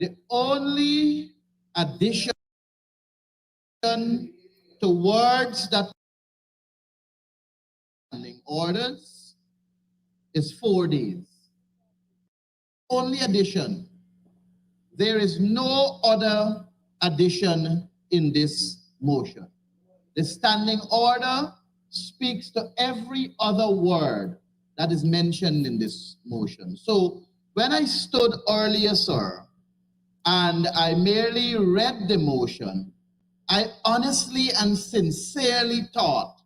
The only addition to words that orders is 4 days. Only addition. There is no other addition in this motion. The standing order speaks to every other word that is mentioned in this motion. So when I stood earlier, sir, and I merely read the motion, I honestly and sincerely thought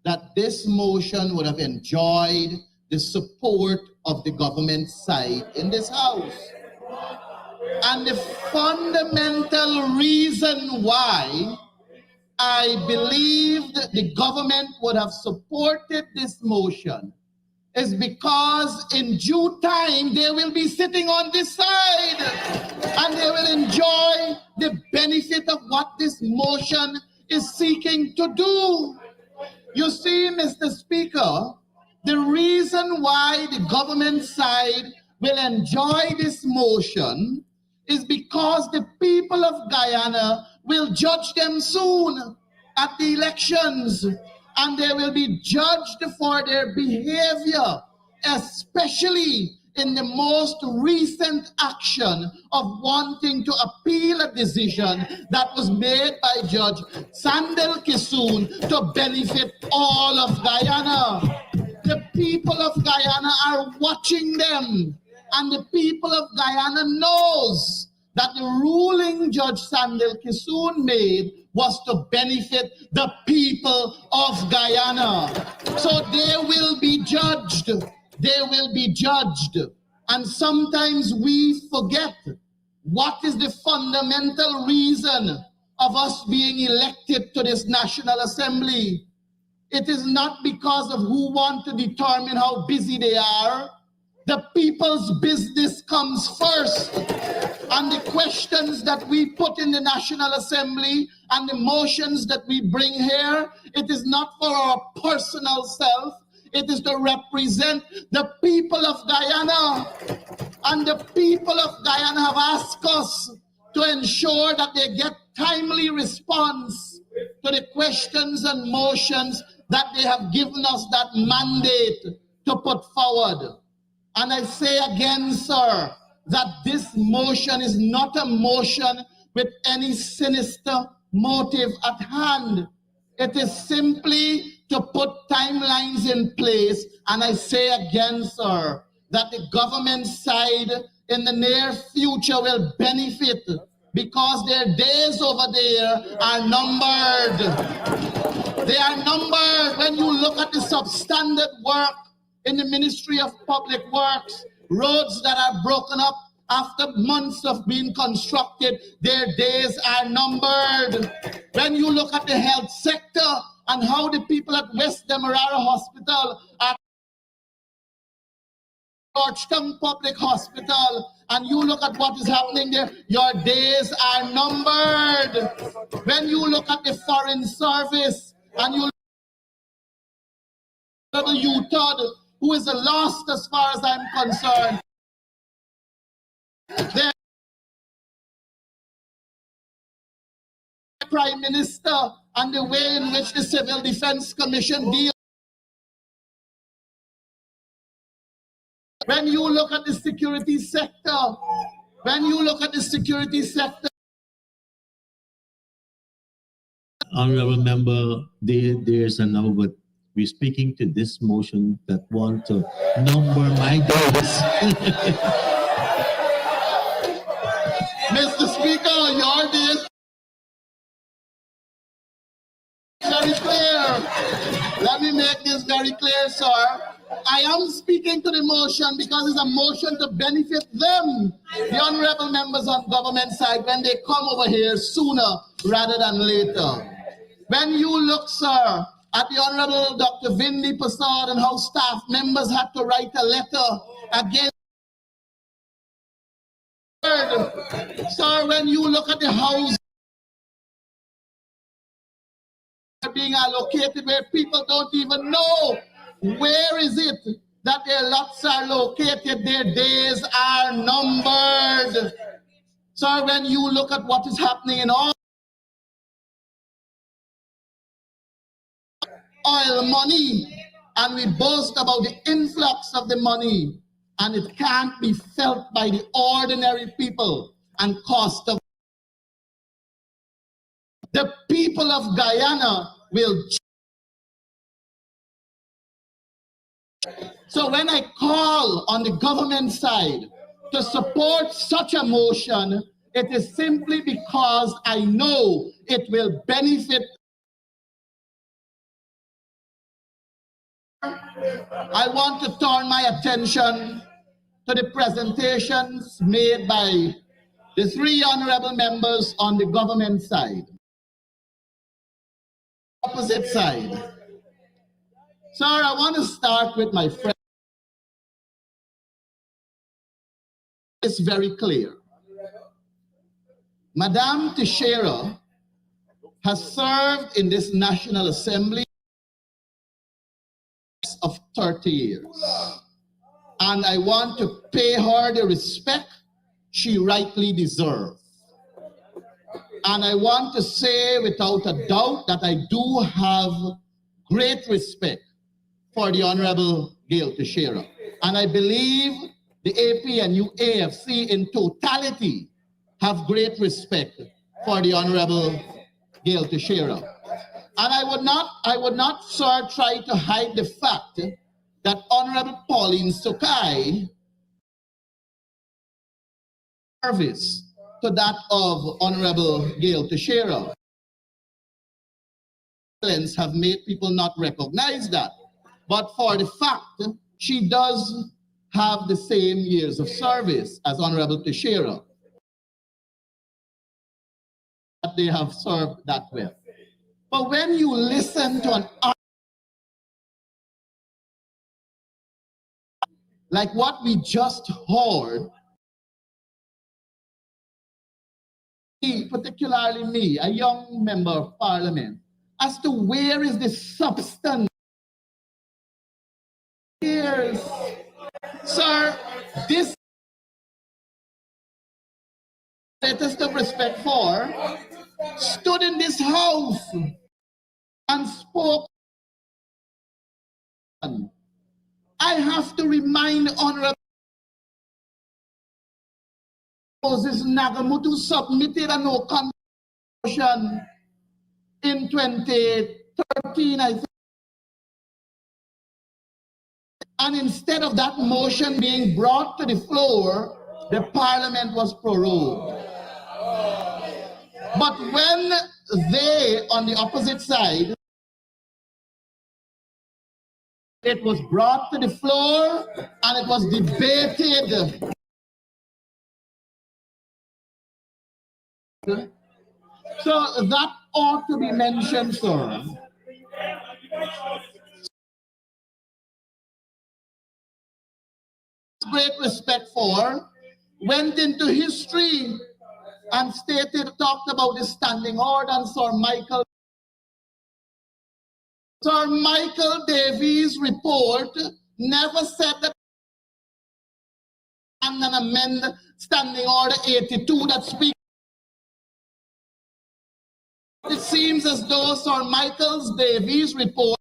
that this motion would have enjoyed the support of the government side in this house. And the fundamental reason why I believed the government would have supported this motion is because in due time they will be sitting on this side and they will enjoy the benefit of what this motion is seeking to do. You see, Mr. Speaker, the reason why the government side will enjoy this motion is because the people of Guyana will judge them soon at the elections, and they will be judged for their behavior, especially in the most recent action of wanting to appeal a decision that was made by Judge Sandel Kisoon to benefit all of Guyana. The people of Guyana are watching them, and the people of Guyana knows that the ruling Judge Sandel Kisoon made was to benefit the people of Guyana. So they will be judged. They will be judged. And sometimes we forget what is the fundamental reason of us being elected to this National Assembly. It is not because of who want to determine how busy they are. The people's business comes first. And the questions that we put in the National Assembly and the motions that we bring here, it is not for our personal self. It is to represent the people of Guyana. And the people of Guyana have asked us to ensure that they get timely response to the questions and motions that they have given us that mandate to put forward. And I say again, sir, that this motion is not a motion with any sinister motive at hand. It is simply to put timelines in place. And I say again, sir, that the government side in the near future will benefit because their days over there are numbered. They are numbered. When you look at the substandard work in the Ministry of Public Works, roads that are broken up after months of being constructed, their days are numbered. When you look at the health sector and how the people at West Demerara Hospital, at Georgetown Public Hospital, and you look at what is happening there, your days are numbered. When you look at the Foreign Service and you look at the UTOD, who is the last as far as I'm concerned, the Prime Minister and the way in which the Civil Defense Commission deals. When you look at the security sector, Honorable Member, there's a no, but we're speaking to this motion that want to number my days. Mr. Speaker, your days very clear. Let me make this very clear, sir. I am speaking to the motion because it's a motion to benefit them, the honorable members on government side, when they come over here sooner rather than later. When you look, sir, at the Honorable Dr. Vindi Prasad and how staff members had to write a letter against. Sir, when you look at the house being allocated where people don't even know where is it that their lots are located, their days are numbered. So when you look at what is happening in all oil money, and we boast about the influx of the money, and it can't be felt by the ordinary people and cost of the people of Guyana will. So when I call on the government side to support such a motion, it is simply because I know it will benefit. I want to turn my attention to the presentations made by the three honorable members on the government side. Opposite side. Sir, I want to start with my friend. It's very clear. Madame Teixeira has served in this National Assembly of 30 years. And I want to pay her the respect she rightly deserves. And I want to say without a doubt that I do have great respect for the Honorable Gail Teixeira. And I believe the APNU AFC in totality have great respect for the Honorable Gail Teixeira. And I would not, sir, try to hide the fact that Honorable Pauline Sukai service to that of Honorable Gail Teixeira have made people not recognize that. But for the fact she does have the same years of service as Honorable Teixeira, that they have served that well. But when you listen to an like what we just heard, particularly me, a young member of parliament, as to where is the substance. Here's, sir, this greatest of respect for stood in this house and spoke. I have to remind Honorable Moses Nagamutu submitted a no motion in 2013, I think. And instead of that motion being brought to the floor, the parliament was prorogued. But when they, on the opposite side, it was brought to the floor and it was debated. So that ought to be mentioned, sir. Great respect for, went into history and talked about the standing order, and Sir Michael Davies' report never said that and amend standing order 82 that speaks. It seems as though Sir Michael Davies' report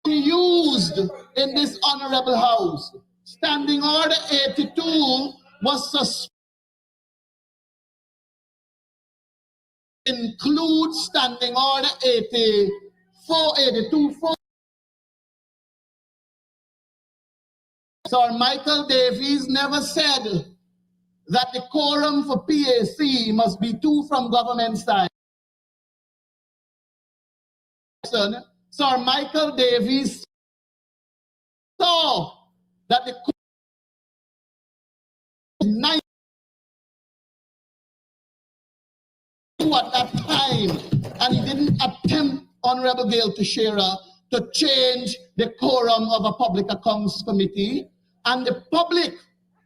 used in this honorable house. Standing order 82 was suspended. Include standing order 84, 82, 4. Sir Michael Davies never said that the quorum for PAC must be 2 from government side. Sir Michael Davies saw that the quorum was 9 at that time, and he didn't attempt, Honorable Gail Teixeira, to change the quorum of a public accounts committee. And the public,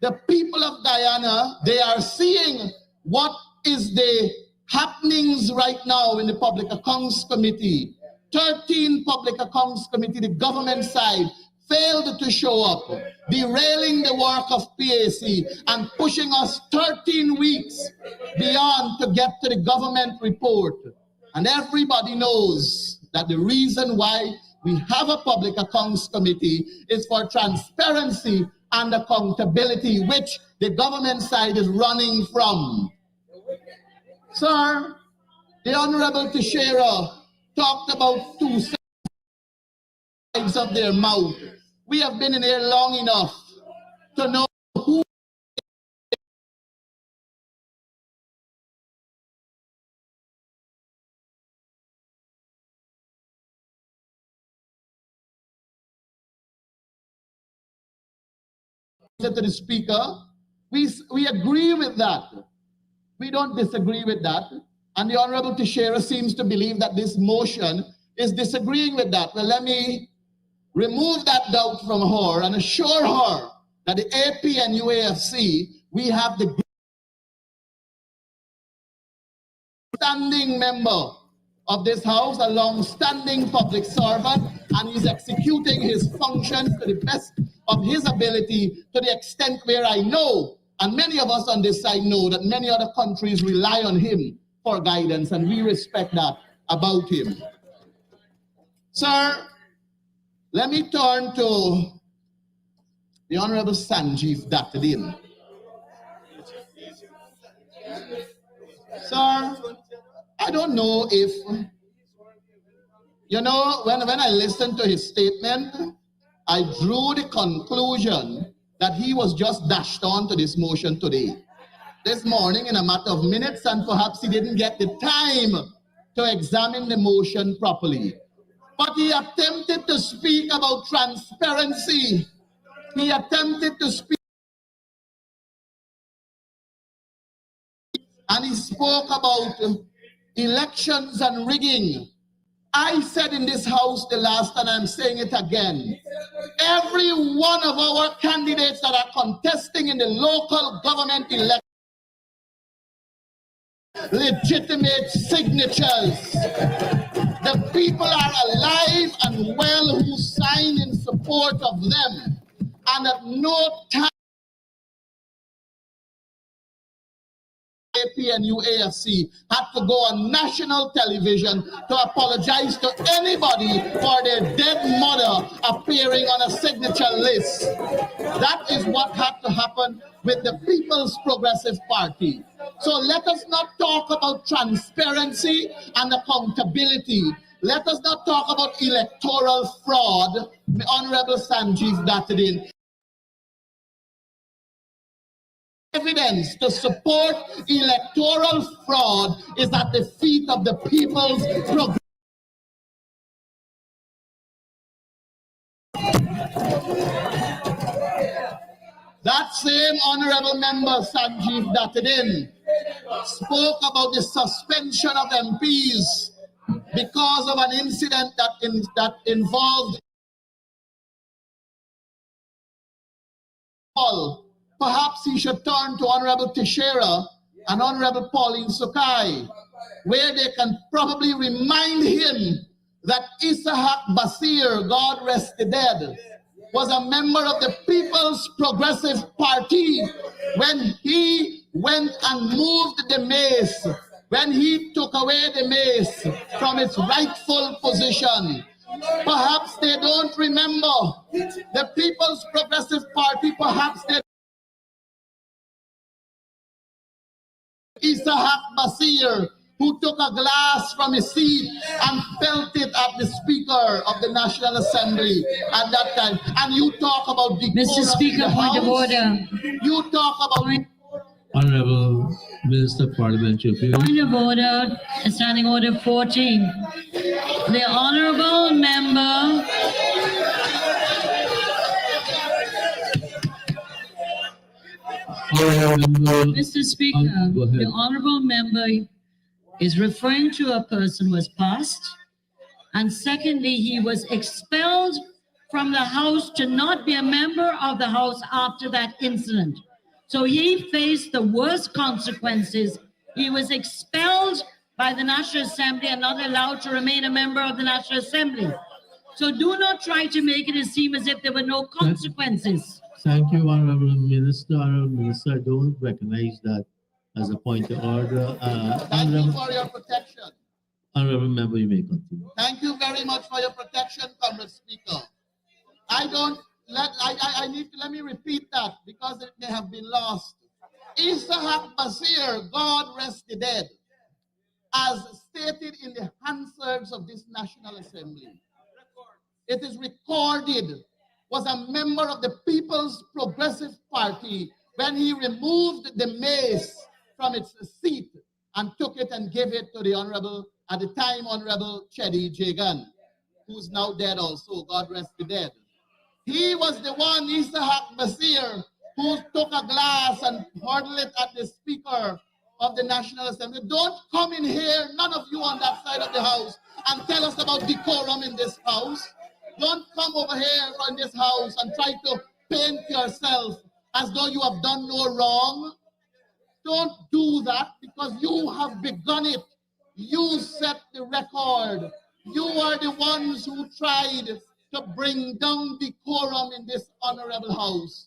the people of Guyana, they are seeing what is the happenings right now in the public accounts committee. 13 public accounts committee, the government side, failed to show up, derailing the work of PAC and pushing us 13 weeks beyond to get to the government report. And everybody knows that the reason why we have a public accounts committee is for transparency and accountability, which the government side is running from. Sir, the Honorable Teixeira talked about two sides of their mouth. We have been in here long enough to know who to the speaker. We agree with that. We don't disagree with that. And the Honorable Teixeira seems to believe that this motion is disagreeing with that. Well, let me remove that doubt from her and assure her that the AP and UAFC, we have the standing member of this House, a long-standing public servant, and he's executing his functions to the best of his ability, to the extent where I know, and many of us on this side know, that many other countries rely on him for guidance, and we respect that about him. Sir, let me turn to the Honorable Sanjeev Dattadin. Sir, I don't know if, you know, when I listened to his statement, I drew the conclusion that he was just dashed on to this motion today. This morning in a matter of minutes, and perhaps he didn't get the time to examine the motion properly. But he attempted to speak about transparency. He attempted to speak, and he spoke about elections and rigging. I said in this House the last, and I'm saying it again, every one of our candidates that are contesting in the local government election, legitimate signatures. The people are alive and well who sign in support of them, and at no time AP and UAFC had to go on national television to apologize to anybody for their dead mother appearing on a signature list. That is what had to happen with the People's Progressive Party. So let us not talk about transparency and accountability. Let us not talk about electoral fraud, Honorable Sanjeev Dattadin. Evidence to support electoral fraud is at the feet of the People's Progressive. That same honorable member, Sanjeev Dattadin, spoke about the suspension of MPs because of an incident that involved Paul. Perhaps he should turn to Honorable Teixeira and Honorable Pauline Sukai, where they can probably remind him that Isahak Basir, God rest the dead, was a member of the People's Progressive Party when he went and moved the mace, when he took away the mace from its rightful position. Perhaps they don't remember. The People's Progressive Party, perhaps they Isahak Basir, who took a glass from his seat and felt it at the Speaker of the National Assembly at that time. And you talk about the Mr. Speaker, point of order. You talk about Honorable Minister of Parliamentary Affairs. Point of order, Standing Order 14. The Honourable Member Mr. Speaker, the Honourable Member is referring to a person who has passed, and secondly, he was expelled from the House to not be a member of the House after that incident. So he faced the worst consequences. He was expelled by the National Assembly and not allowed to remain a member of the National Assembly. So do not try to make it seem as if there were no consequences. Thank you, Honorable Minister. Honorable Minister, I don't recognize that as a point of order. Thank you for your protection. Honorable Member, you may continue. Thank you very much for your protection, Comrade Speaker. Let me repeat that because it may have been lost. Isahak Basir, God rest the dead, as stated in the Hansards of this National Assembly. It is recorded, was a member of the People's Progressive Party when he removed the mace from its seat and took it and gave it to the Honorable, at the time, Honorable Chedi Jagan, who's now dead also, God rest the dead. He was the one, Isahak Basir, who took a glass and hurled it at the Speaker of the National Assembly. Don't come in here, none of you on that side of the house, and tell us about decorum in this house. Don't come over here in this house and try to paint yourself as though you have done no wrong. Don't do that because you have begun it. You set the record. You are the ones who tried to bring down decorum in this honorable house.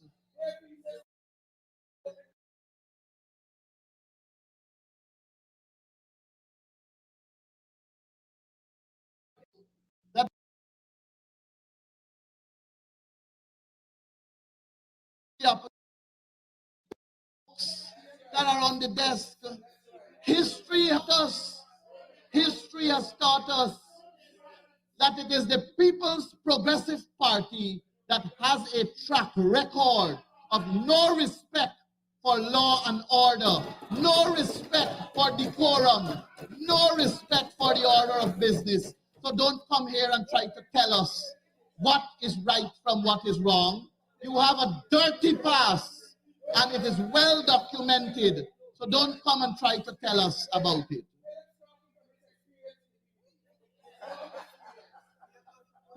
That are on the desk. History has taught us that it is the People's Progressive Party that has a track record of no respect for law and order, no respect for decorum, no respect for the order of business. So don't come here and try to tell us what is right from what is wrong. You have a dirty past, and it is well documented. So don't come and try to tell us about it.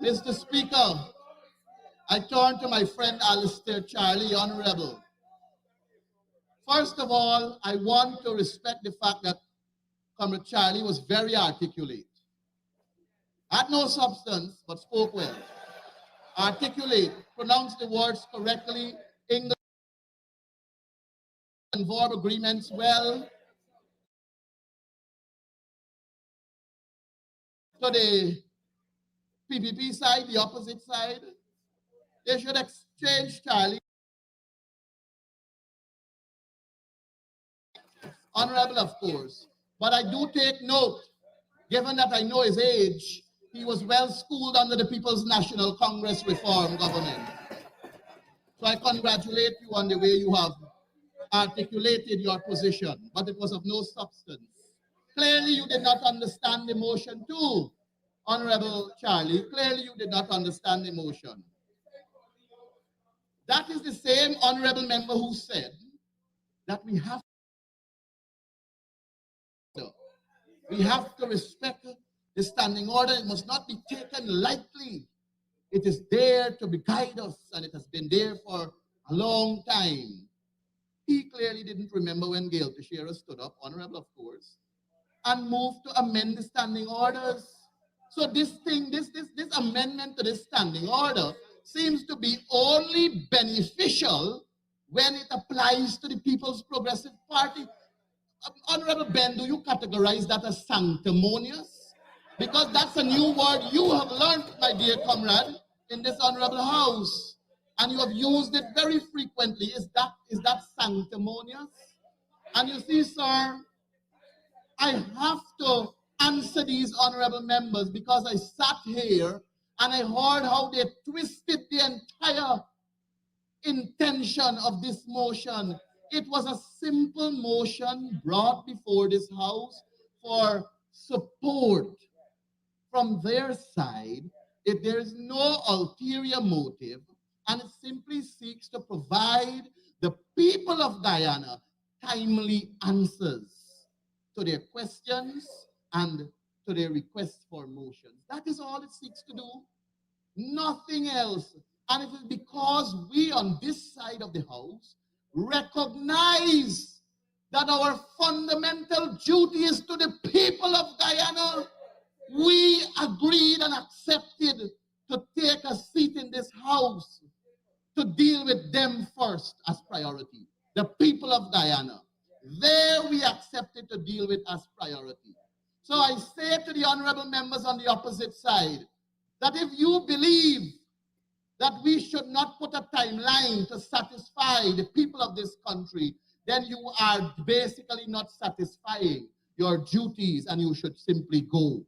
Mr. Speaker, I turn to my friend Alistair Charlie, Honorable. First of all, I want to respect the fact that Comrade Charlie was very articulate. Had no substance, but spoke well. Articulate, pronounced the words correctly, English and verb agreements well. To the PPP side, the opposite side, they should exchange Charlie. Honorable, of course. But I do take note, given that I know his age, he was well schooled under the People's National Congress reform government. So I congratulate you on the way you have articulated your position, but it was of no substance. Clearly you did not understand the motion too, Honorable Charlie. Clearly you did not understand the motion. That is the same honorable member who said that we have to respect the standing order. It must not be taken lightly. It is there to guide us, and it has been there for a long time. He clearly didn't remember when Gail Teixeira stood up, Honorable, of course, and moved to amend the standing orders. So this amendment to this standing order seems to be only beneficial when it applies to the People's Progressive Party. Honorable Ben, do you categorize that as sanctimonious? Because that's a new word you have learned, my dear comrade, in this honorable house. And you have used it very frequently. Is that sanctimonious? And you see, sir, I have to answer these honorable members because I sat here and I heard how they twisted the entire intention of this motion. It was a simple motion brought before this house for support from their side. If there is no ulterior motive, and it simply seeks to provide the people of Guyana timely answers to their questions and to their requests for motions. That is all it seeks to do. Nothing else. And it is because we on this side of the house recognize that our fundamental duty is to the people of Guyana. We agreed and accepted to take a seat in this house to deal with them first as priority. The people of Guyana. There we accepted to deal with as priority. So I say to the honorable members on the opposite side that if you believe that we should not put a timeline to satisfy the people of this country, then you are basically not satisfying your duties and you should simply go.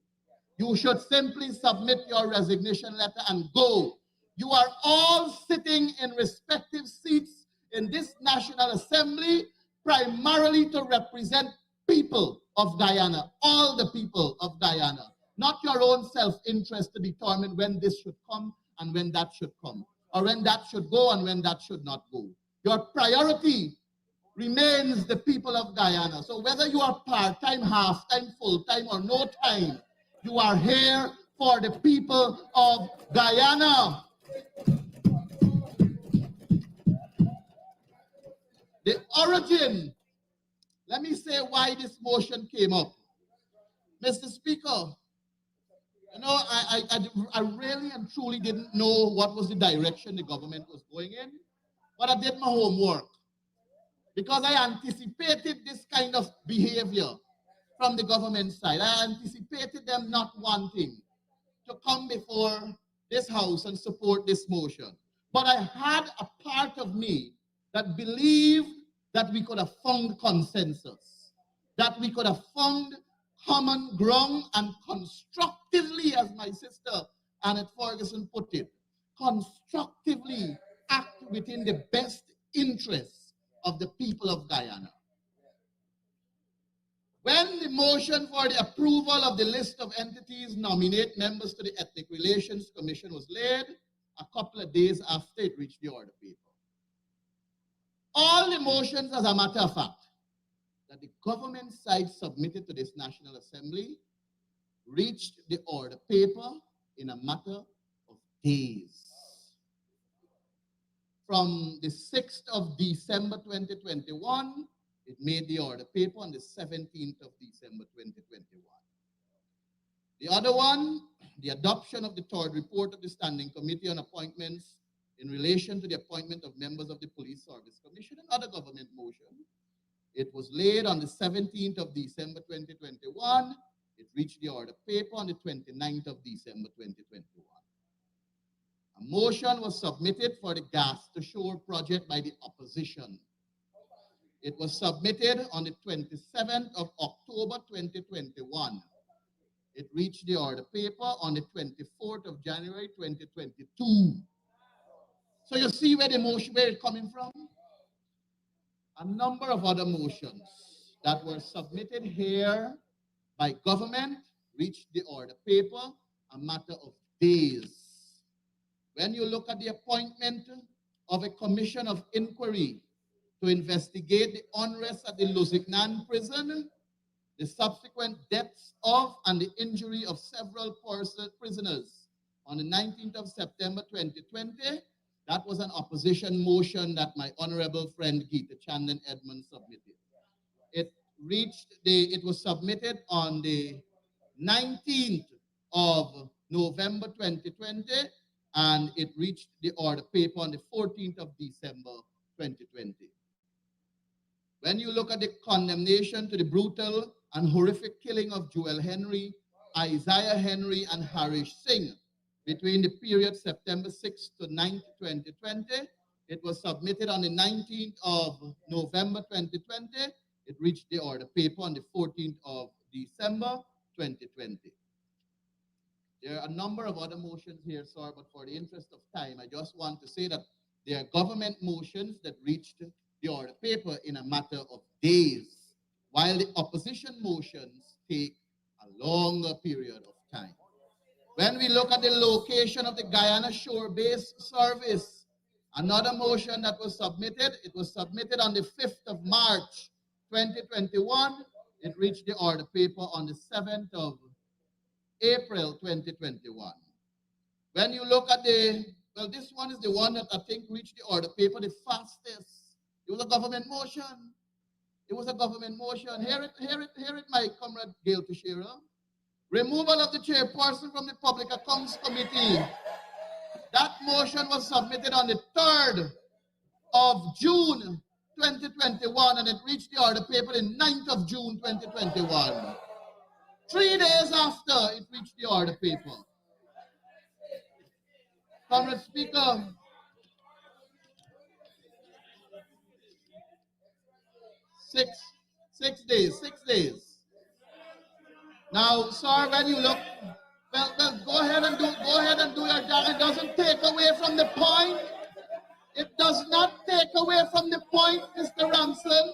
You should simply submit your resignation letter and go. You are all sitting in respective seats in this National Assembly, primarily to represent people of Guyana, all the people of Guyana, not your own self-interest to determine when this should come and when that should come, or when that should go and when that should not go. Your priority remains the people of Guyana. So whether you are part-time, half-time, full-time, or no time, you are here for the people of Guyana. The origin, let me say why this motion came up. Mr. Speaker, you know, I really and truly didn't know what was the direction the government was going in, but I did my homework because I anticipated this kind of behavior from the government side. I anticipated them not wanting to come before this house and support this motion. But I had a part of me that believed that we could have found consensus, that we could have found common ground and constructively, as my sister Annette Ferguson put it, constructively act within the best interests of the people of Guyana. When the motion for the approval of the list of entities nominate members to the Ethnic Relations Commission was laid, a couple of days after it reached the order paper. All the motions, as a matter of fact, that the government side submitted to this National Assembly reached the order paper in a matter of days. From the 6th of December 2021, it made the order paper on the 17th of December 2021. The other one, the adoption of the third report of the Standing Committee on Appointments in relation to the appointment of members of the Police Service Commission and other government motion. It was laid on the 17th of December 2021. It reached the order paper on the 29th of December 2021. A motion was submitted for the Gas to Shore project by the opposition. It was submitted on the 27th of October 2021. It reached the order paper on the 24th of January 2022. So you see where the motion, where it's coming from? A number of other motions that were submitted here by government reached the order paper a matter of days. When you look at the appointment of a commission of inquiry to investigate the unrest at the Lusignan prison, the subsequent deaths of and the injury of several prisoners on the 19th of September 2020, that was an opposition motion that my honorable friend Geeta Chandan Edmonds submitted. It was submitted on the 19th of November 2020, and it reached the order paper on the 14th of December 2020. When you look at the condemnation to the brutal and horrific killing of Joel Henry, Isaiah Henry, and Harish Singh between the period September 6th to 9th, 2020, it was submitted on the 19th of November 2020. It reached the order paper on the 14th of December 2020. There are a number of other motions here, sir, but for the interest of time, I just want to say that there are government motions that reached the order paper in a matter of days, while the opposition motions take a longer period of time. When we look at the location of the Guyana Shore-Based Service, another motion that was submitted, it was submitted on the 5th of March 2021. It reached the order paper on the 7th of April 2021. When you look at this one is the one that I think reached the order paper the fastest. It was a government motion. It was a government motion. Hear it, my comrade Gail Teixeira. Removal of the chairperson from the Public Accounts Committee That motion was submitted on the 3rd of June 2021 and it reached the order paper in 9th of June 2021. 3 days after it reached the order paper. Comrade Speaker, 6 days, 6 days. Now, sir, when you look, well, go ahead and do your job. It doesn't take away from the point. It does not take away from the point, Mr. Ramson.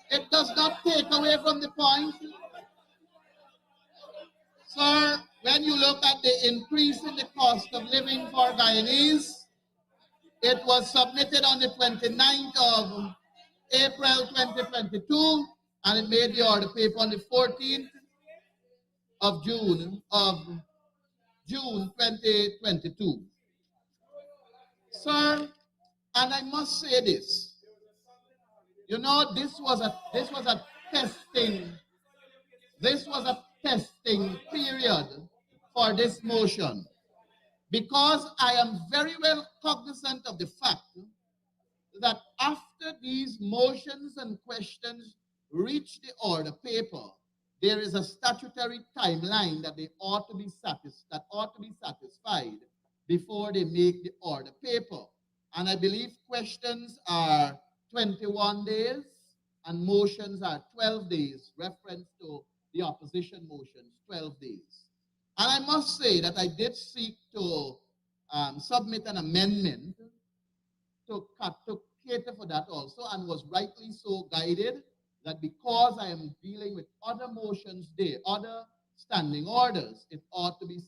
It does not take away from the point. Sir, when you look at the increase in the cost of living for Guyanese, it was submitted on the 29th of April 2022 and it made the order paper on the 14th of June 2022. Sir, and I must say this, you know, this was a testing period for this motion because I am very well cognizant of the fact that after these motions and questions reach the order paper, there is a statutory timeline that they ought to be satisfied before they make the order paper. And I believe questions are 21 days and motions are 12 days, reference to the opposition motions, 12 days. And I must say that I did seek to submit an amendment to cater for that also, and was rightly so guided that because I am dealing with other motions there, other standing orders, it ought to be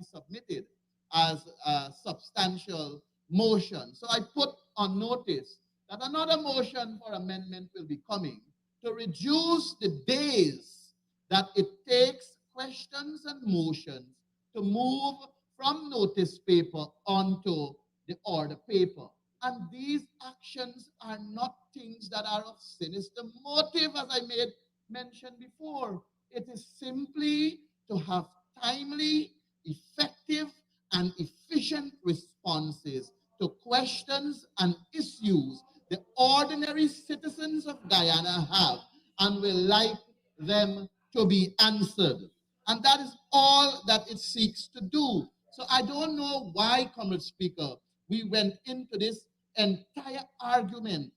submitted as a substantial motion. So I put on notice that another motion for amendment will be coming to reduce the days that it takes questions and motions to move from notice paper onto the order paper. And these actions are not things that are of sinister motive, as I made mention before. It is simply to have timely, effective, and efficient responses to questions and issues the ordinary citizens of Guyana have and will like them to be answered. And that is all that it seeks to do. So I don't know why, Comrade Speaker, we went into this entire argument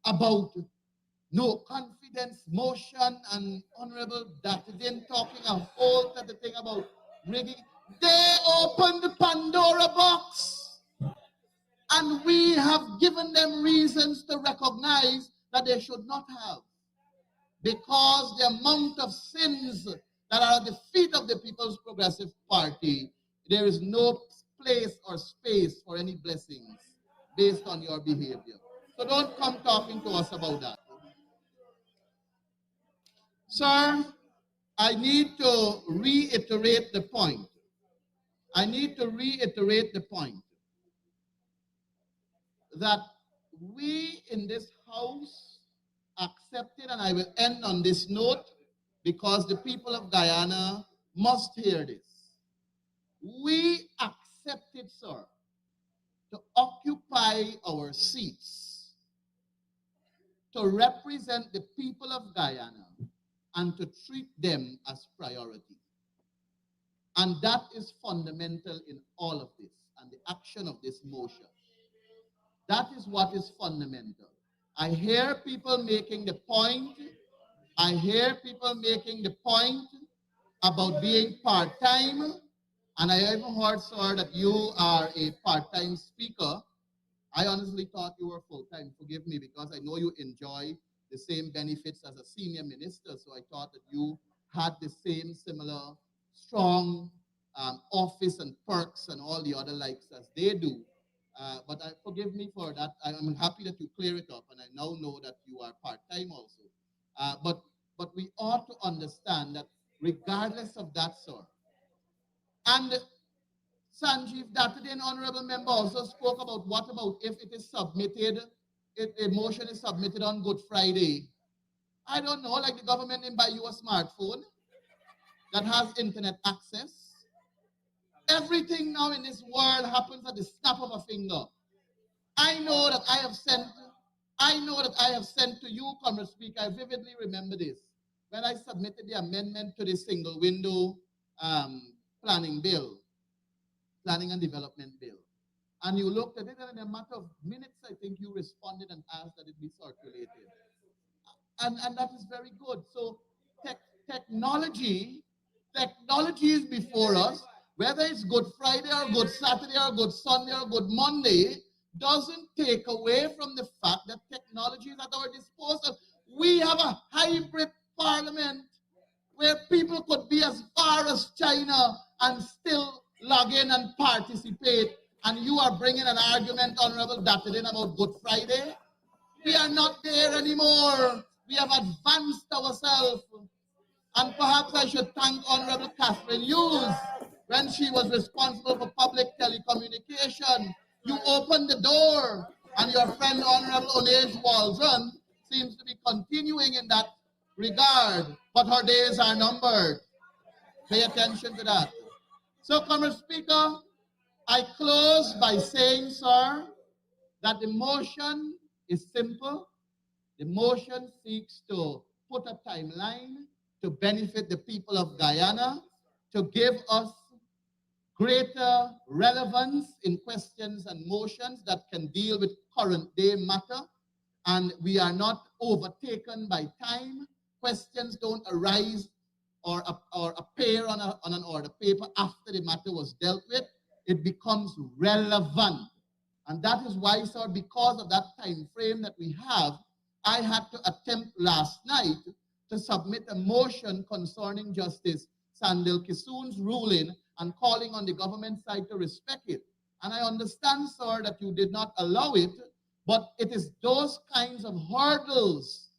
about no confidence motion and Honorable Datidin talking a whole other thing about rigging. They opened the Pandora box and we have given them reasons to recognize that they should not have, because the amount of sins that are at the feet of the People's Progressive Party, there is no place or space for any blessings based on your behavior. So don't come talking to us about that. Sir, I need to reiterate the point. That we in this House accepted, and I will end on this note because the people of Guyana must hear this. We accepted, sir, to occupy our seats, to represent the people of Guyana, and to treat them as priority. And that is fundamental in all of this and the action of this motion. That is what is fundamental. I hear people making the point. About being part-time. And I even heard, sir, that you are a part-time speaker. I honestly thought you were full-time. Forgive me, because I know you enjoy the same benefits as a senior minister. So I thought that you had the same similar strong office and perks and all the other likes as they do. But forgive me for that. I'm happy that you clear it up, and I now know that you are part-time also. But we ought to understand that regardless of that, sir, and Sanjeev Datadin, honorable member, also spoke about what about if it is submitted, if a motion is submitted on Good Friday. I don't know, like the government didn't buy you a smartphone that has internet access. Everything now in this world happens at the snap of a finger. I know that I have sent to you, Comrade Speaker, I vividly remember this. When I submitted the amendment to the single window planning and development bill. And you looked at it, and in a matter of minutes, I think you responded and asked that it be circulated. And that is very good. So technology is before us, whether it's Good Friday or Good Saturday or Good Sunday or Good Monday, doesn't take away from the fact that technology is at our disposal. We have a hybrid parliament where people could be as far as China and still log in and participate. And you are bringing an argument, Honorable Datadin, about Good Friday. We are not there anymore. We have advanced ourselves. And perhaps I should thank Honorable Catherine Hughes when she was responsible for public telecommunication. You opened the door, and your friend Honorable Onej Waldron seems to be continuing in that regard, but her days are numbered. Pay attention to that. So, Comrade Speaker, I close by saying, sir, that the motion is simple. The motion seeks to put a timeline to benefit the people of Guyana, to give us greater relevance in questions and motions that can deal with current day matter. And we are not overtaken by time. Questions don't arise or appear on an order paper after the matter was dealt with. It becomes relevant. And that is why, sir, because of that time frame that we have, I had to attempt last night to submit a motion concerning Justice Sandil Kisoon's ruling and calling on the government side to respect it. And I understand, sir, that you did not allow it, but it is those kinds of hurdles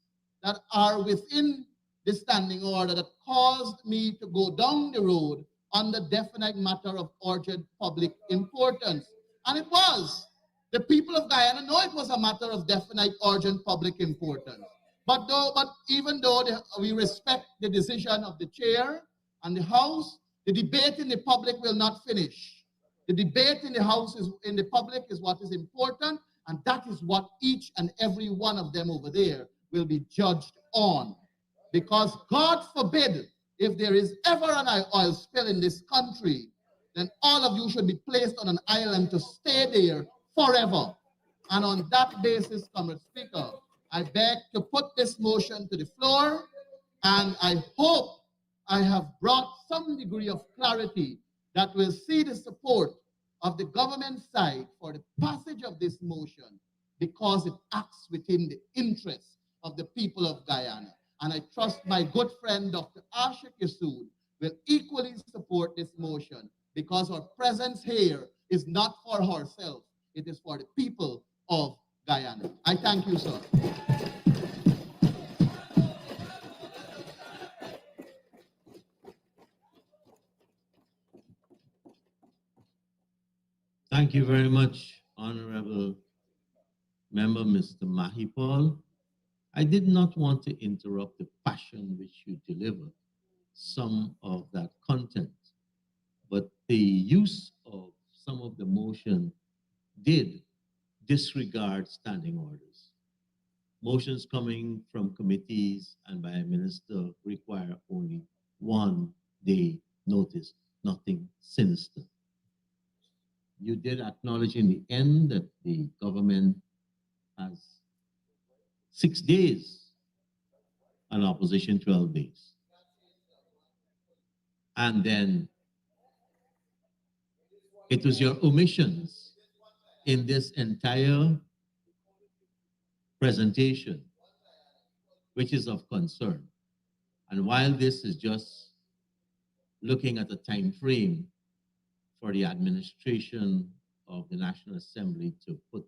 that are within the standing order that caused me to go down the road on the definite matter of urgent public importance. And it was. The people of Guyana know it was a matter of definite urgent public importance. But even though we respect the decision of the chair and the House, the debate in the public will not finish. The debate in the House in the public is what is important, and that is what each and every one of them over there will be judged on. Because God forbid, if there is ever an oil spill in this country, then all of you should be placed on an island to stay there forever. And on that basis, Comrade Speaker, I beg to put this motion to the floor, and I hope I have brought some degree of clarity that will see the support of the government side for the passage of this motion, because it acts within the interests of the people of Guyana. And I trust my good friend, Dr. Asha Kisoon, will equally support this motion, because her presence here is not for herself. It is for the people of Guyana. I thank you, sir. Thank you very much, Honorable Member Mr. Mahipal. I did not want to interrupt the passion which you delivered some of that content, but the use of some of the motion did disregard standing orders. Motions coming from committees and by a minister require only 1 day notice, nothing sinister. You did acknowledge in the end that the government has 6 days and opposition 12 days. And then it was your omissions in this entire presentation which is of concern. And while this is just looking at a time frame for the administration of the National Assembly to put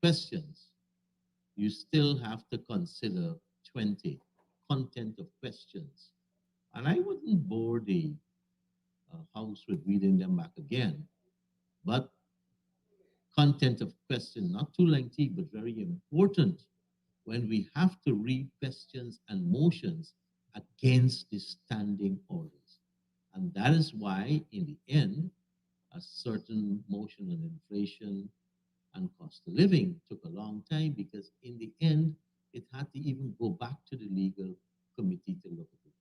questions, you still have to consider 20 content of questions. And I wouldn't bore the House with reading them back again, but content of question, not too lengthy, but very important when we have to read questions and motions against the standing orders. And that is why, in the end, a certain motion on inflation and cost of living. Took a long time because in the end, it had to even go back to the legal committee to look at it.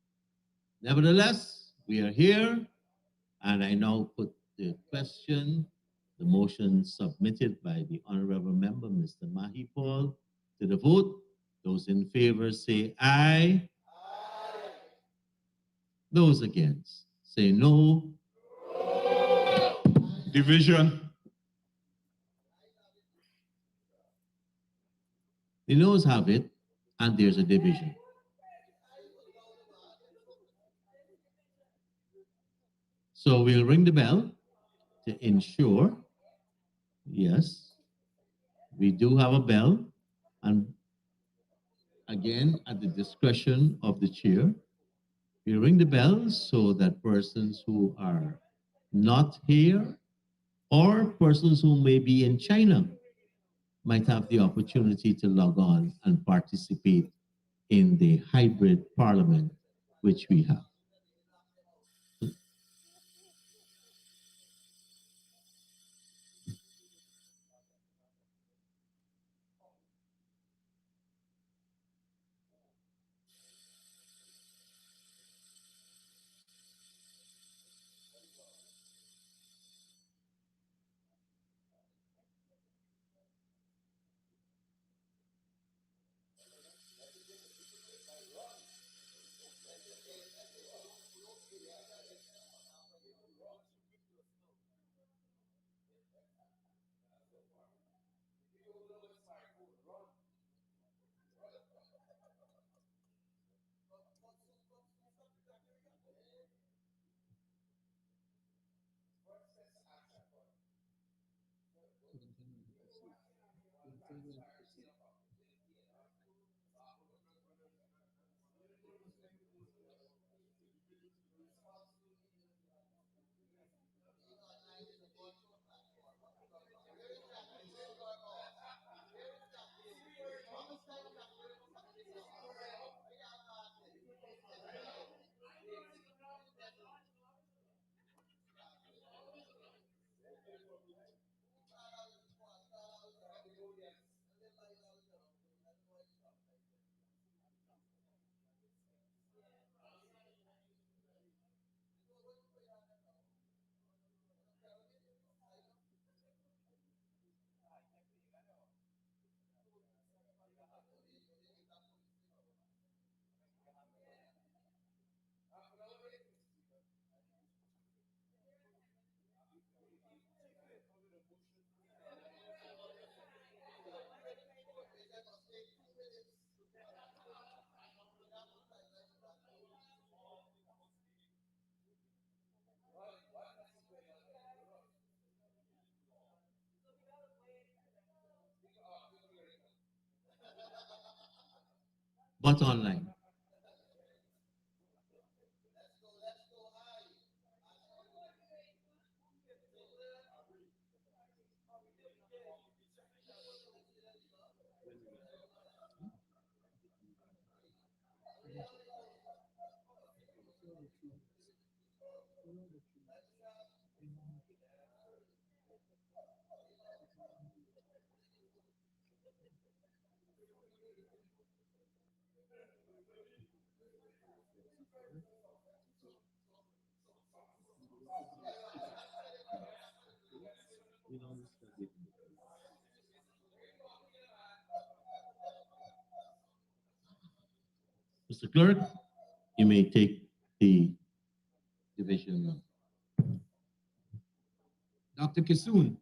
Nevertheless, we are here, and I now put the question, the motion submitted by the honorable member, Mr. Mahi Paul, to the vote. Those in favor say aye. Those against say no. Division. The noes have it, and there's a division. So we'll ring the bell to ensure, yes, we do have a bell, and again, at the discretion of the chair, we ring the bell so that persons who are not here or persons who may be in China might have the opportunity to log on and participate in the hybrid parliament which we have. But online. Mr. Clerk, you may take the division. Dr. Kisoon.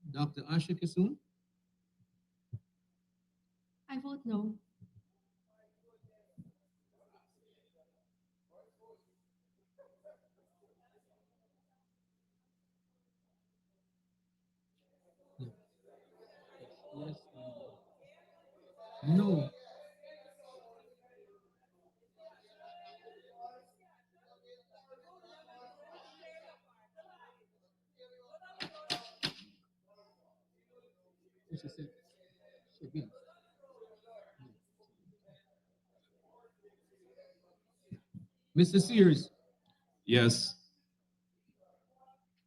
Dr. Asha Kisoon. I vote no. Yes. No. What she said. She against. Mr. Sears. Yes.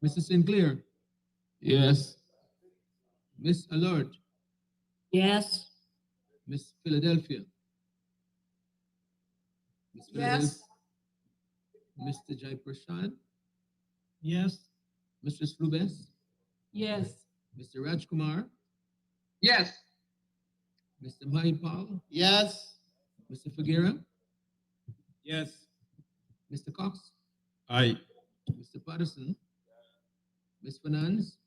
Mr. Sinclair, Yes. Miss Alert, Yes. Miss Philadelphia, Miss Philadelphia, Mr. Jaiprashad, Yes. Mistress Flubes, Yes. Mr. Rajkumar, Yes. Mr. Mahipal, Yes. Mr. Figuera, Yes. Mr. Cox, Aye. Mr. Patterson, Miss Fernandez,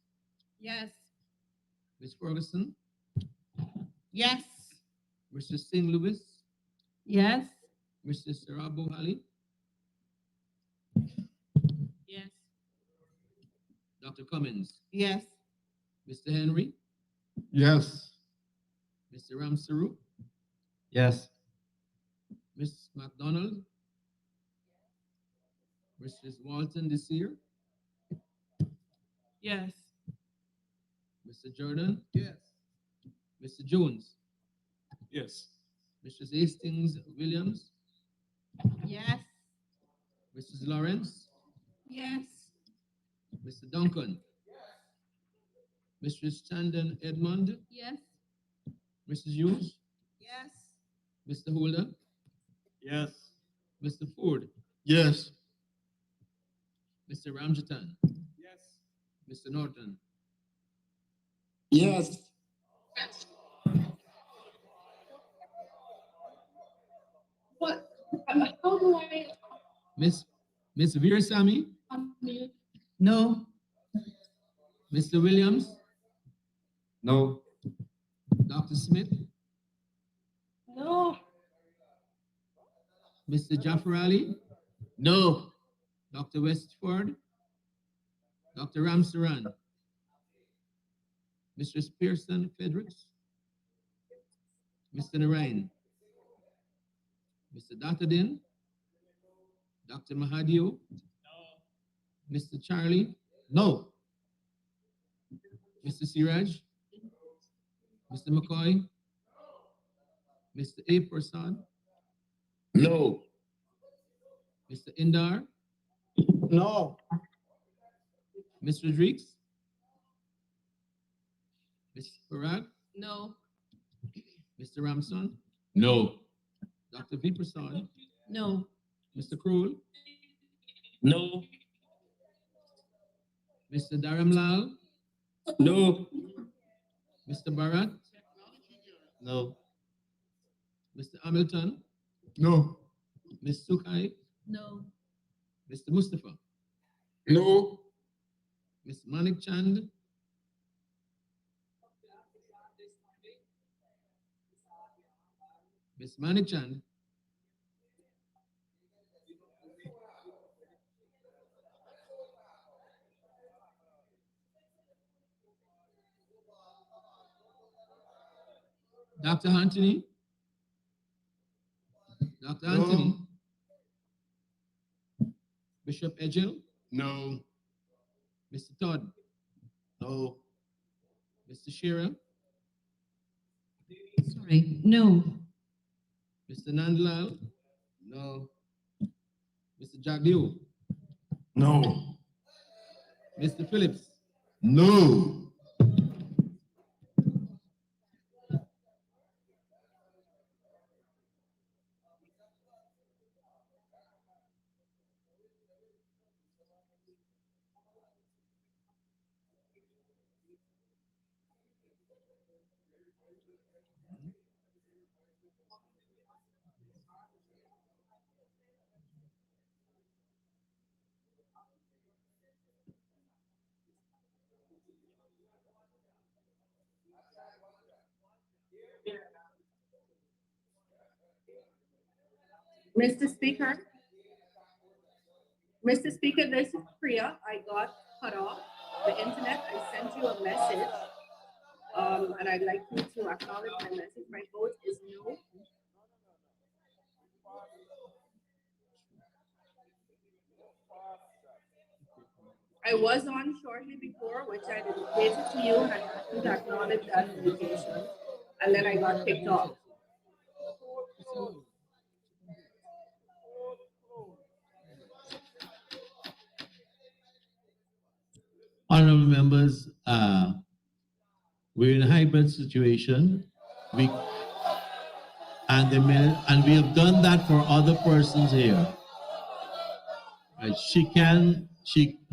Yes. Miss Ferguson, Yes. Mr. Singh Lewis, Yes. Mr. Sarabo Ali, Yes. Dr. Cummins, Yes. Mr. Henry, Yes. Mr. Ramsaru, Yes. Miss McDonald, Mrs. Walton Desir, Yes. Mr. Jordan, Yes. Mr. Jones, Yes. Mrs. Hastings Williams, Yes. Mrs. Lawrence, Yes. Mr. Duncan, Mrs. Chandon Edmond, Yes. Mrs. Hughes, Yes. Mr. Holder, Yes. Mr. Ford, Yes. Mr. Ramjatan, Yes. Mr. Norton. Yes. What? How do I Miss Veerasamy, unmute? No. Mr. Williams, No. Dr. Smith, No. Mr. Jafar Ali, No. Dr. Westford, Dr. Ramsaran, Mr. Pearson Fredericks, Mr. Narayan, Mr. Datadin, Dr. Mahadio, Mr. Charlie, No. Mr. Siraj, Mr. McCoy, Mr. A. Prasad, No. Mr. Indar, No. Ms. Rodriguez, Ms. Parag, No. Mr. Ramson, No. Dr. V. Prasad, No. Mr. Krul, No. Mr. Dharamlal, No. Mr. Bharat, No. Mr. Hamilton, No. Ms. Sukai, No. Mr. Mustafa, No. Ms. Manik Chand, Ms. Manik Chand, Dr. Anthony, Dr. Anthony, Bishop Edgel, No. Mr. Todd, No. Mr. Shearer, Sorry. No. Mr. Nandlal, No. Mr. Jagdeo, No. Mr. Phillips, No. Mr. Speaker, Mr. Speaker, this is Priya. I got cut off the internet. I sent you a message. And I'd like you to acknowledge my message. My vote is no. I was on shortly before, which I dedicated to you, and I asked you to acknowledge that invitation. And then I got kicked off. Honorable members, we're in a hybrid situation. We and we have done that for other persons here. Right?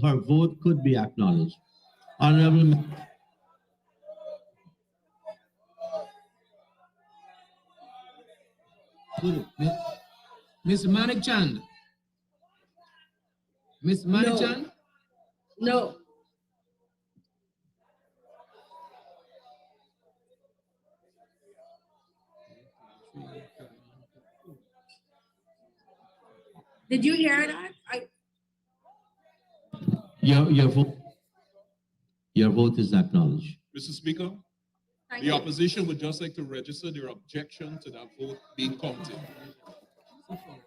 Her vote could be acknowledged. Honorable. Mr. Manik Chand. Ms. Manik Chand. No. Did you hear that? Your vote is acknowledged. Mr. Speaker, Thank the you. opposition would just like to register their objection to that vote being counted.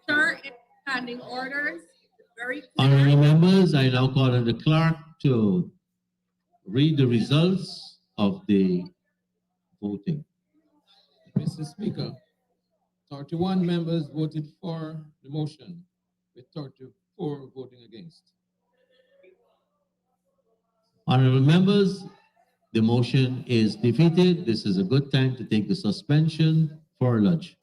Sir, in standing orders, it's very Honorable clear. members, I now call on the clerk to read the results of the voting. Mr. Speaker, 31 members voted for the motion, with 34 voting against. Honorable members, the motion is defeated. This is a good time to take the suspension for lunch.